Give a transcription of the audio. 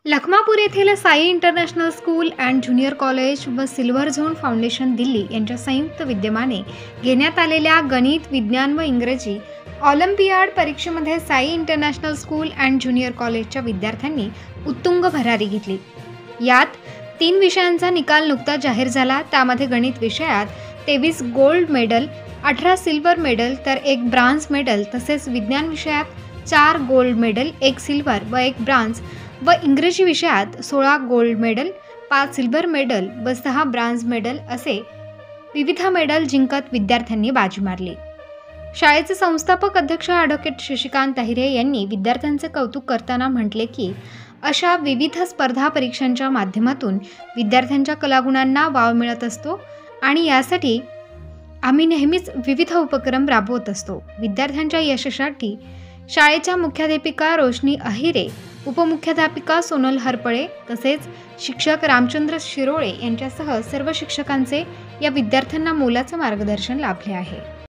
लखमापूर येथील Sai international school and junior college व silver zone foundation Delhi यांच्या संयुक्त विद्यमाने घेण्यात आलेल्या गणित, विज्ञान व इंग्रजी ऑलिम्पियाड परीक्षेमध्ये Sai international school and junior कॉलेजच्या विद्यार्थ्यांनी उत्तुंग भरारी घेतली। यात 3 विषयांचा निकाल नुकताच जाहीर झाला। त्यामध्ये गणित विषयात 23 गोल्ड मेडल, 18 सिल्वर मेडल तर 1 ब्रांझ मेडल, तसेच विज्ञान विषयात 4 गोल्ड मेडल, 1 सिल्वर व 1 ब्रांझ व इंग्रजी विषयात 16 गोल्ड मेडल, 5 सिल्वर मेडल व 6 ब्रांझ मेडल असे विविध मेडल जिंकत विद्यार्थ्यांनी बाजी मारली। शाळेचे संस्थापक अध्यक्ष ॲडव्होकेट शशिकांत अहिरे यांनी विद्यार्थ्यांचे कौतुक करताना म्हटले की अशा विविध स्पर्धा परीक्षांच्या माध्यमातून विद्यार्थ्यांच्या कलागुणांना वाव मिळत असतो आणि यासाठी आम्ही नेहमीच विविध उपक्रम राबवत असतो। विद्यार्थ्यांच्या यशासाठी शाळेच्या मुख्याध्यापिका रोशनी अहिरे, उपमुख्याध्यापिका सोनल हरपळे तसेच शिक्षक रामचंद्र शिरोळे यांच्यासह सर्व शिक्षकांचे या विद्यार्थ्यांना मोलाचे मार्गदर्शन लाभले आहे।